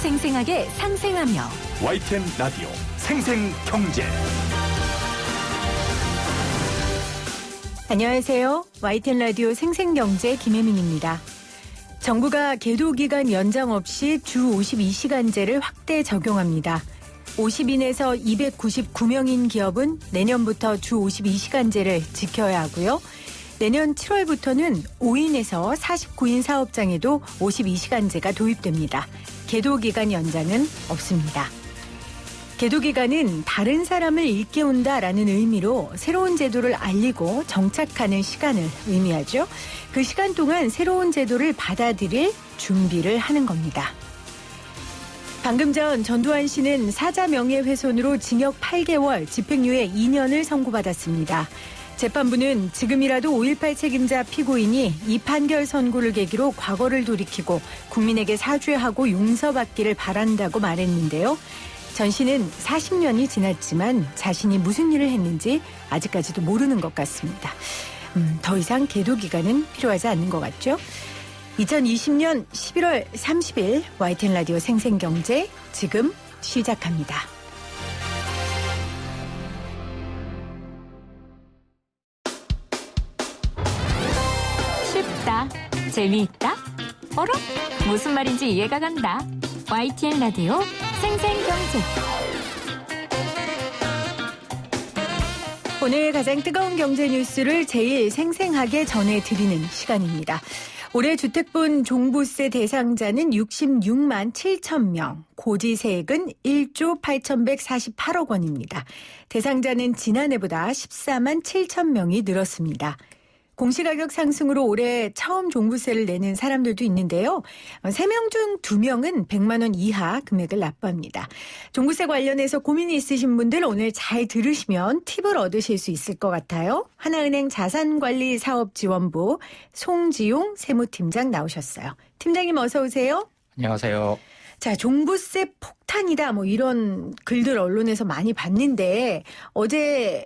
생생하게 상생하며 YTN 라디오 생생경제. 안녕하세요. YTN 라디오 생생경제 김혜민입니다. 정부가 계도기간 연장 없이 주 52시간제를 확대 적용합니다. 50인에서 299명인 기업은 내년부터 주 52시간제를 지켜야 하고요. 내년 7월부터는 5인에서 49인 사업장에도 52시간제가 도입됩니다. 계도기간 연장은 없습니다. 계도기간은 다른 사람을 일깨운다라는 의미로 새로운 제도를 알리고 정착하는 시간을 의미하죠. 그 시간 동안 새로운 제도를 받아들일 준비를 하는 겁니다. 방금 전 전두환 씨는 사자 명예훼손으로 징역 8개월, 집행유예 2년을 선고받았습니다. 재판부는 지금이라도 5.18 책임자 피고인이 이 판결 선고를 계기로 과거를 돌이키고 국민에게 사죄하고 용서받기를 바란다고 말했는데요. 전 씨는 40년이 지났지만 자신이 무슨 일을 했는지 아직까지도 모르는 것 같습니다. 더 이상 계도 기간은 필요하지 않는 것 같죠? 2020년 11월 30일 YTN 라디오 생생경제 지금 시작합니다. 쉽다, 재미있다, 어라? 무슨 말인지 이해가 간다. YTN 라디오 생생경제. 오늘 가장 뜨거운 경제 뉴스를 제일 생생하게 전해드리는 시간입니다. 올해 주택분 종부세 대상자는 66만 7천 명, 고지세액은 1조 8,148억 원입니다. 대상자는 지난해보다 14만 7천 명이 늘었습니다. 공시가격 상승으로 올해 처음 종부세를 내는 사람들도 있는데요. 3명 중 2명은 100만 원 이하 금액을 납부합니다. 종부세 관련해서 고민이 있으신 분들 오늘 잘 들으시면 팁을 얻으실 수 있을 것 같아요. 하나은행 자산관리사업지원부 송지용 세무팀장 나오셨어요. 팀장님 어서 오세요. 안녕하세요. 자, 종부세 폭탄이다 뭐 이런 글들 언론에서 많이 봤는데 어제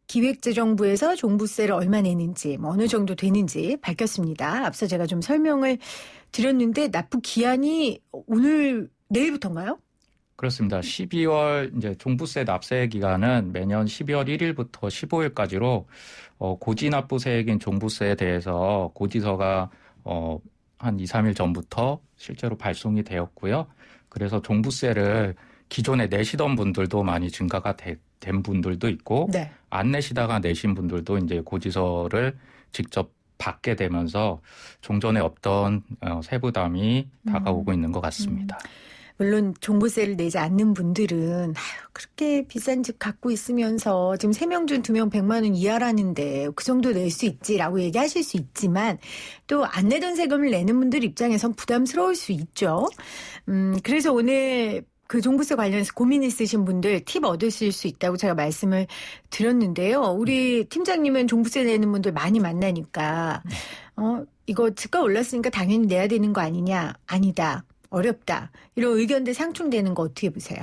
기획재정부에서 종부세를 얼마 내는지 어느 정도 되는지 밝혔습니다. 앞서 제가 좀 설명을 드렸는데 납부 기한이 오늘 내일부터인가요? 그렇습니다. 12월 이제 종부세 납세 기간은 매년 12월 1일부터 15일까지로 고지납부세액인 종부세에 대해서 고지서가 한 2, 3일 전부터 실제로 발송이 되었고요. 그래서 종부세를 기존에 내시던 분들도 많이 증가가 된 분들도 있고 네. 안 내시다가 내신 분들도 이제 고지서를 직접 받게 되면서 종전에 없던 세부담이 다가오고 있는 것 같습니다. 물론 종부세를 내지 않는 분들은 그렇게 비싼 집 갖고 있으면서 지금 3명 중 2명 100만 원 이하라는데 그 정도 낼 수 있지라고 얘기하실 수 있지만 또 안 내던 세금을 내는 분들 입장에선 부담스러울 수 있죠. 그래서 오늘 그 종부세 관련해서 고민 있으신 분들 팁 얻으실 수 있다고 제가 말씀을 드렸는데요. 우리 팀장님은 종부세 내는 분들 많이 만나니까 이거 집값 올랐으니까 당연히 내야 되는 거 아니냐? 아니다. 어렵다. 이런 의견들 상충되는 거 어떻게 보세요?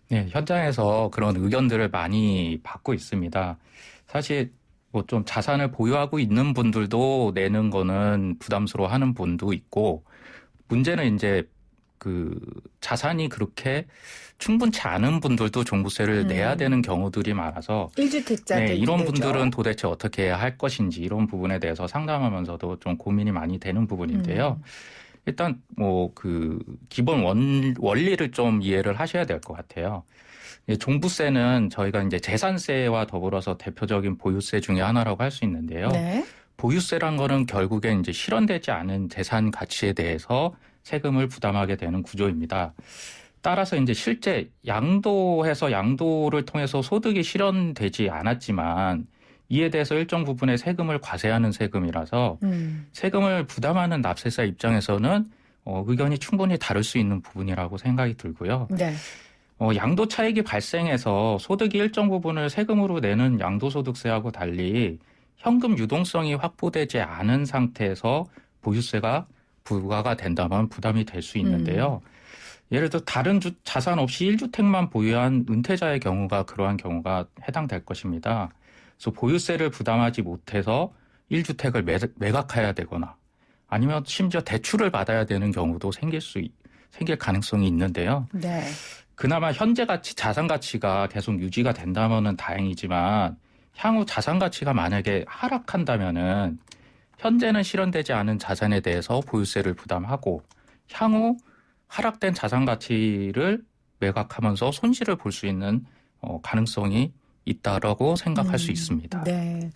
네, 현장에서 그런 의견들을 많이 받고 있습니다. 사실 뭐 좀 자산을 보유하고 있는 분들도 내는 거는 부담스러워하는 분도 있고 문제는 이제 그 자산이 그렇게 충분치 않은 분들도 종부세를 내야 되는 경우들이 많아서 1주택자들 네, 이런 분들은 도대체 어떻게 해야 할 것인지 이런 부분에 대해서 상담하면서도 좀 고민이 많이 되는 부분인데요. 일단 뭐 그 기본 원리를 좀 이해를 하셔야 될 것 같아요. 종부세는 저희가 이제 재산세와 더불어서 대표적인 보유세 중에 하나라고 할 수 있는데요. 네. 보유세란 거는 결국엔 이제 실현되지 않은 재산 가치에 대해서 세금을 부담하게 되는 구조입니다. 따라서 이제 실제 양도를 통해서 소득이 실현되지 않았지만 이에 대해서 일정 부분의 세금을 과세하는 세금이라서 세금을 부담하는 납세자 입장에서는 의견이 충분히 다를 수 있는 부분이라고 생각이 들고요. 네. 양도 차익이 발생해서 소득이 일정 부분을 세금으로 내는 양도소득세하고 달리 현금 유동성이 확보되지 않은 상태에서 보유세가 부과가 된다면 부담이 될 수 있는데요. 예를 들어 다른 자산 없이 1주택만 보유한 은퇴자의 경우가 그러한 경우가 해당될 것입니다. 그래서 보유세를 부담하지 못해서 1주택을 매각해야 되거나 아니면 심지어 대출을 받아야 되는 경우도 생길 가능성이 있는데요. 네. 그나마 현재 가치, 자산 가치가 계속 유지가 된다면은 다행이지만 향후 자산 가치가 만약에 하락한다면은 현재는 실현되지 않은 자산에 대해서 보유세를 부담하고 향후 하락된 자산 가치를 매각하면서 손실을 볼 수 있는 가능성이 있다라고 생각할 수 있습니다. 네.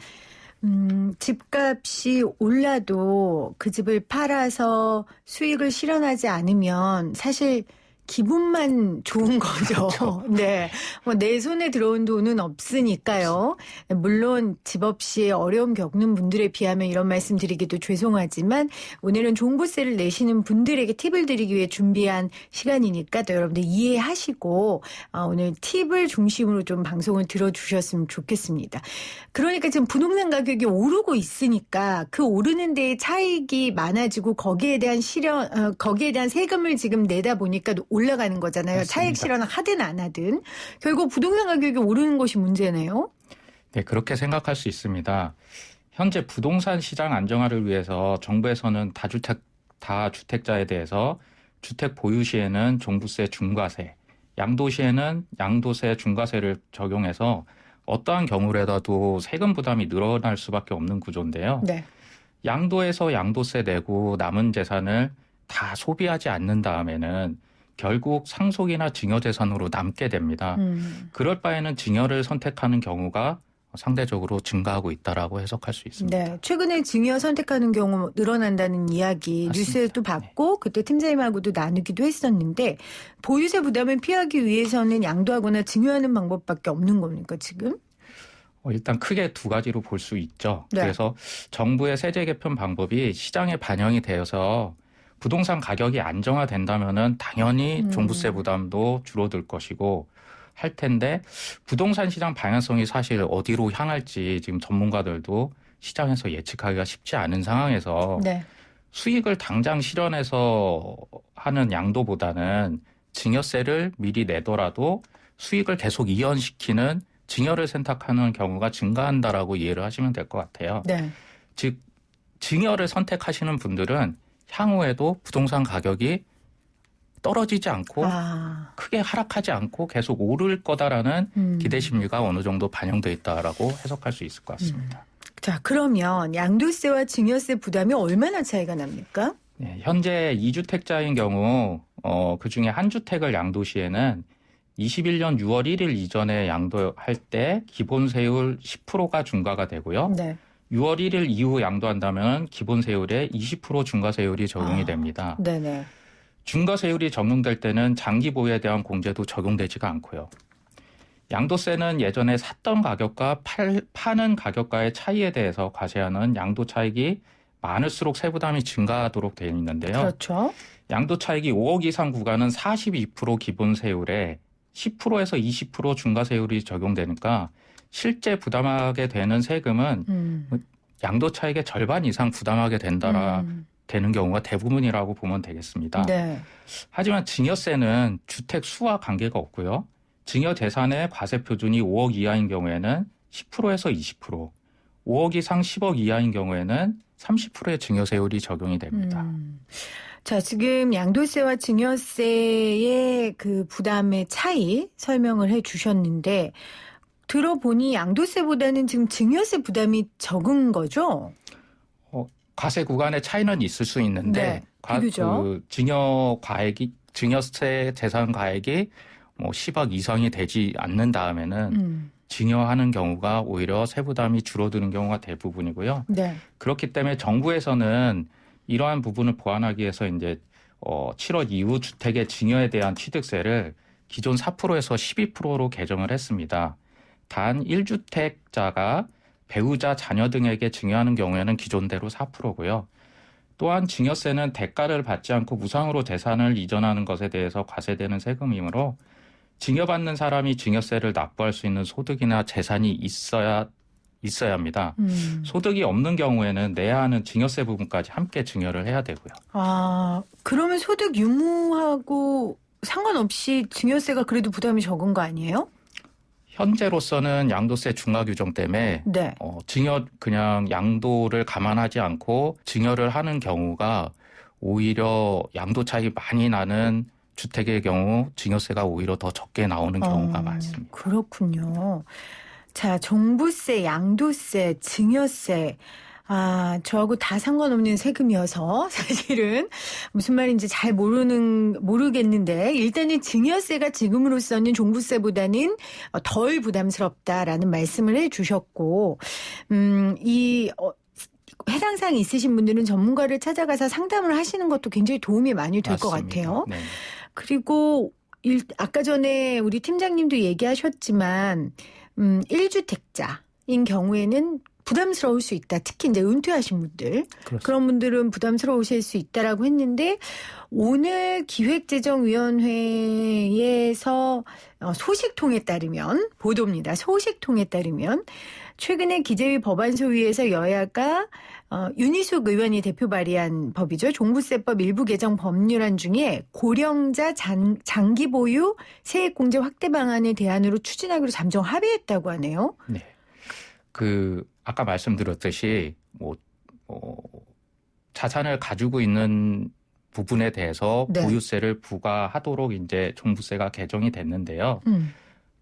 집값이 올라도 그 집을 팔아서 수익을 실현하지 않으면 사실 기분만 좋은 거죠. 그렇죠. 네. 뭐 내 손에 들어온 돈은 없으니까요. 물론 집 없이 어려움 겪는 분들에 비하면 이런 말씀 드리기도 죄송하지만 오늘은 종부세를 내시는 분들에게 팁을 드리기 위해 준비한 시간이니까 또 여러분들 이해하시고 오늘 팁을 중심으로 좀 방송을 들어주셨으면 좋겠습니다. 그러니까 지금 부동산 가격이 오르고 있으니까 그 오르는 데에 차익이 많아지고 거기에 대한 세금을 지금 내다 보니까 올라가는 거잖아요. 맞습니다. 차익 실현을 하든 안 하든. 결국 부동산 가격이 오르는 것이 문제네요. 네, 그렇게 생각할 수 있습니다. 현재 부동산 시장 안정화를 위해서 정부에서는 다주택자에 대해서 주택 보유 시에는 종부세 중과세, 양도시에는 양도세 중과세를 적용해서 어떠한 경우라도 세금 부담이 늘어날 수밖에 없는 구조인데요. 네. 양도에서 양도세 내고 남은 재산을 다 소비하지 않는 다음에는 결국 상속이나 증여재산으로 남게 됩니다. 그럴 바에는 증여를 선택하는 경우가 상대적으로 증가하고 있다라고 해석할 수 있습니다. 네, 최근에 증여 선택하는 경우 늘어난다는 이야기 맞습니다. 뉴스에도 봤고 그때 팀장님하고도 나누기도 했었는데 보유세 부담을 피하기 위해서는 양도하거나 증여하는 방법밖에 없는 겁니까 지금? 일단 크게 두 가지로 볼 수 있죠. 네. 그래서 정부의 세제 개편 방법이 시장에 반영이 되어서 부동산 가격이 안정화된다면은 당연히 종부세 부담도 줄어들 것이고 할 텐데 부동산 시장 방향성이 사실 어디로 향할지 지금 전문가들도 시장에서 예측하기가 쉽지 않은 상황에서 네. 수익을 당장 실현해서 하는 양도보다는 증여세를 미리 내더라도 수익을 계속 이연시키는 증여를 선택하는 경우가 증가한다라고 이해를 하시면 될 것 같아요. 네. 즉 증여를 선택하시는 분들은 향후에도 부동산 가격이 떨어지지 않고 크게 하락하지 않고 계속 오를 거다라는 기대 심리가 어느 정도 반영돼 있다라고 해석할 수 있을 것 같습니다. 자, 그러면 양도세와 증여세 부담이 얼마나 차이가 납니까? 네, 현재 2주택자인 경우 그중에 한 주택을 양도시에는 21년 6월 1일 이전에 양도할 때 기본세율 10%가 중과가 되고요. 네. 6월 1일 이후 양도한다면 기본세율에 20% 중과세율이 적용이 됩니다. 네네. 중과세율이 적용될 때는 장기 보유에 대한 공제도 적용되지가 않고요. 양도세는 예전에 샀던 가격과 파는 가격과의 차이에 대해서 과세하는 양도 차익이 많을수록 세부담이 증가하도록 되어 있는데요. 그렇죠. 양도 차익이 5억 이상 구간은 42% 기본세율에 10%에서 20% 중과세율이 적용되니까 실제 부담하게 되는 세금은 양도 차익의 절반 이상 부담하게 되는 경우가 대부분이라고 보면 되겠습니다. 네. 하지만 증여세는 주택 수와 관계가 없고요. 증여 재산의 과세 표준이 5억 이하인 경우에는 10%에서 20%, 5억 이상 10억 이하인 경우에는 30%의 증여세율이 적용이 됩니다. 자, 지금 양도세와 증여세의 그 부담의 차이 설명을 해 주셨는데 들어보니 양도세보다는 지금 증여세 부담이 적은 거죠? 과세 구간의 차이는 있을 수 있는데 비교죠. 증여세 재산 가액이 뭐 10억 이상이 되지 않는 다음에는 증여하는 경우가 오히려 세부담이 줄어드는 경우가 대부분이고요. 네. 그렇기 때문에 정부에서는 이러한 부분을 보완하기 위해서 이제 7월 이후 주택의 증여에 대한 취득세를 기존 4%에서 12%로 개정을 했습니다. 단 1주택자가 배우자, 자녀 등에게 증여하는 경우에는 기존대로 4%고요. 또한 증여세는 대가를 받지 않고 무상으로 재산을 이전하는 것에 대해서 과세되는 세금이므로 증여받는 사람이 증여세를 납부할 수 있는 소득이나 재산이 있어야 합니다. 소득이 없는 경우에는 내야 하는 증여세 부분까지 함께 증여를 해야 되고요. 아, 그러면 소득 유무하고 상관없이 증여세가 그래도 부담이 적은 거 아니에요? 현재로서는 양도세 중과 규정 때문에 네. 그냥 양도를 감안하지 않고 증여를 하는 경우가 오히려 양도 차이 많이 나는 주택의 경우 증여세가 오히려 더 적게 나오는 경우가 많습니다. 그렇군요. 자, 종부세, 양도세, 증여세. 저하고 다 상관없는 세금이어서 사실은 무슨 말인지 잘 모르겠는데 일단은 증여세가 지금으로서는 종부세보다는 덜 부담스럽다라는 말씀을 해 주셨고, 해당 사항이 있으신 분들은 전문가를 찾아가서 상담을 하시는 것도 굉장히 도움이 많이 될 것 같아요. 네. 그리고 아까 전에 우리 팀장님도 얘기하셨지만 1주택자인 경우에는 부담스러울 수 있다. 특히 이제 은퇴하신 분들. 그렇습니다. 그런 분들은 부담스러우실 수 있다라고 했는데 오늘 기획재정위원회에서 소식통에 따르면 보도입니다. 소식통에 따르면 최근에 기재위 법안소위에서 여야가 윤희숙 의원이 대표 발의한 법이죠. 종부세법 일부 개정 법률안 중에 고령자 장기 보유 세액공제 확대 방안을 대안으로 추진하기로 잠정 합의했다고 하네요. 네. 아까 말씀드렸듯이 자산을 가지고 있는 부분에 대해서 네. 보유세를 부과하도록 이제 종부세가 개정이 됐는데요.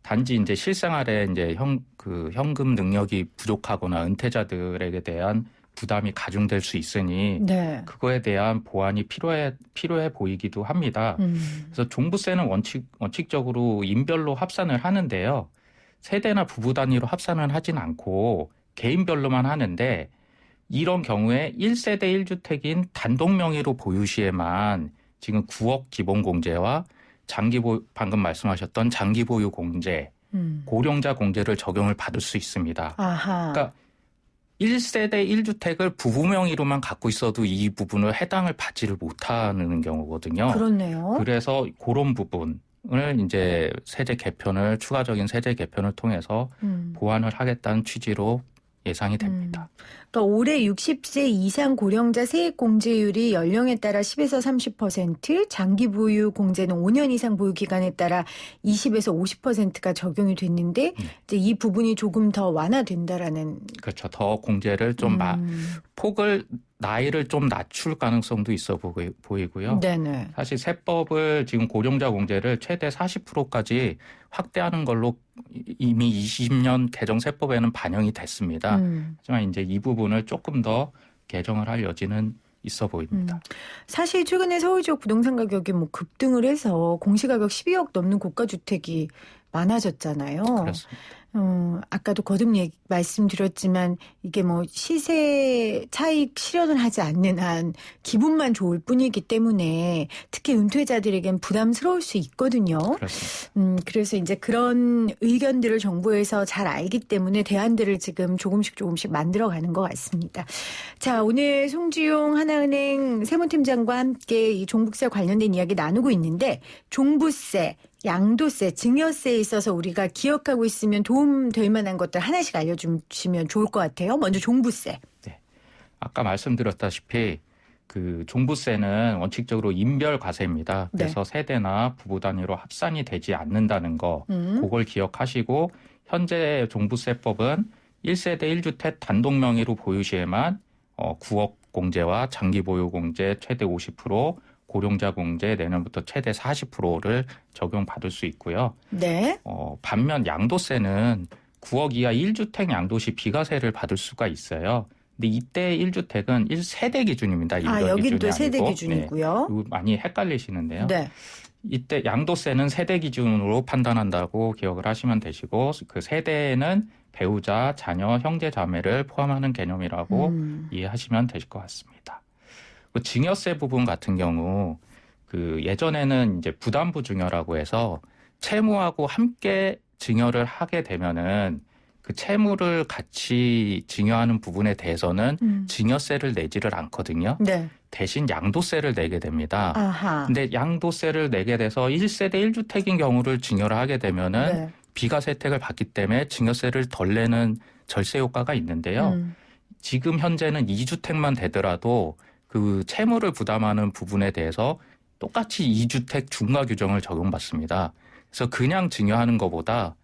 단지 이제 실생활에 이제 현금 능력이 부족하거나 은퇴자들에게 대한 부담이 가중될 수 있으니 네. 그거에 대한 보완이 필요해 보이기도 합니다. 그래서 종부세는 원칙적으로 인별로 합산을 하는데요. 세대나 부부 단위로 합산은 하진 않고 개인별로만 하는데 이런 경우에 1세대 1주택인 단독 명의로 보유 시에만 지금 9억 기본공제와 방금 말씀하셨던 장기 보유 공제, 고령자 공제를 적용을 받을 수 있습니다. 아하. 그러니까 1세대 1주택을 부부 명의로만 갖고 있어도 이 부분을 해당을 받지를 못하는 경우거든요. 그렇네요. 그래서 그런 부분을 이제 추가적인 세제 개편을 통해서 보완을 하겠다는 취지로 예상이 됩니다. 그러니까 올해 60세 이상 고령자 세액 공제율이 연령에 따라 10에서 30%, 장기 보유 공제는 5년 이상 보유 기간에 따라 20에서 50%가 적용이 됐는데 이제 이 부분이 조금 더 완화된다라는. 그렇죠. 더 공제를 좀 나이를 좀 낮출 가능성도 있어 보이고요. 네네. 사실 세법을 지금 고령자 공제를 최대 40%까지 확대하는 걸로 이미 20년 개정 세법에는 반영이 됐습니다. 하지만 이제 이 부분을 조금 더 개정을 할 여지는 있어 보입니다. 사실 최근에 서울 지역 부동산 가격이 급등을 해서 공시가격 12억 넘는 고가주택이 많아졌잖아요. 그렇습니다. 아까도 거듭 말씀드렸지만 이게 시세 차익 실현을 하지 않는 한 기분만 좋을 뿐이기 때문에 특히 은퇴자들에겐 부담스러울 수 있거든요. 그렇습니다. 그래서 이제 그런 의견들을 정부에서 잘 알기 때문에 대안들을 지금 조금씩 만들어가는 것 같습니다. 자, 오늘 송지용 하나은행 세무팀장과 함께 이 종부세 관련된 이야기 나누고 있는데 종부세, 양도세, 증여세에 있어서 우리가 기억하고 있으면 도움될 만한 것들 하나씩 알려주시면 좋을 것 같아요. 먼저 종부세. 네. 아까 말씀드렸다시피 종부세는 원칙적으로 인별 과세입니다. 그래서 네. 세대나 부부 단위로 합산이 되지 않는다는 거, 그걸 기억하시고 현재 종부세법은 1세대 1주택 단독 명의로 보유 시에만 9억 공제와 장기 보유 공제 최대 50%, 고령자 공제 내년부터 최대 40%를 적용받을 수 있고요. 네. 반면 양도세는 9억 이하 1주택 양도시 비과세를 받을 수가 있어요. 근데 이때 1주택은 1세대 기준입니다. 여긴 또 세대 기준이고요. 네. 많이 헷갈리시는데요. 네. 이때 양도세는 세대 기준으로 판단한다고 기억을 하시면 되시고 그 세대는 배우자, 자녀, 형제, 자매를 포함하는 개념이라고 이해하시면 되실 것 같습니다. 증여세 부분 같은 경우 예전에는 이제 부담부 증여라고 해서 채무하고 함께 증여를 하게 되면은 그 채무를 같이 증여하는 부분에 대해서는 증여세를 내지를 않거든요. 네. 대신 양도세를 내게 됩니다. 아하. 근데 양도세를 내게 돼서 1세대 1주택인 경우를 증여를 하게 되면은 네. 비과세 혜택을 받기 때문에 증여세를 덜 내는 절세 효과가 있는데요. 지금 현재는 2주택만 되더라도 그 채무를 부담하는 부분에 대해서 똑같이 2주택 중과 규정을 적용받습니다. 그래서 그냥 증여하는 것보다,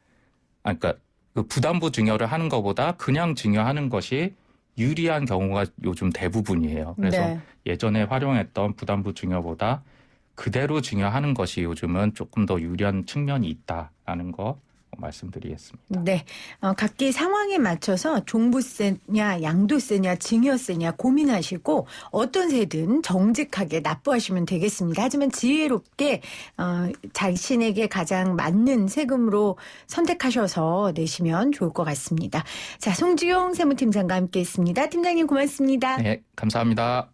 그러니까 그 부담부 증여를 하는 것보다 그냥 증여하는 것이 유리한 경우가 요즘 대부분이에요. 그래서 네. 예전에 활용했던 부담부 증여보다 그대로 증여하는 것이 요즘은 조금 더 유리한 측면이 있다라는 거 말씀드리겠습니다. 네. 각기 상황에 맞춰서 종부세냐 양도세냐 증여세냐 고민하시고 어떤 세든 정직하게 납부하시면 되겠습니다. 하지만 지혜롭게 자신에게 가장 맞는 세금으로 선택하셔서 내시면 좋을 것 같습니다. 자, 송지용 세무팀장과 함께했습니다. 팀장님 고맙습니다. 네, 감사합니다.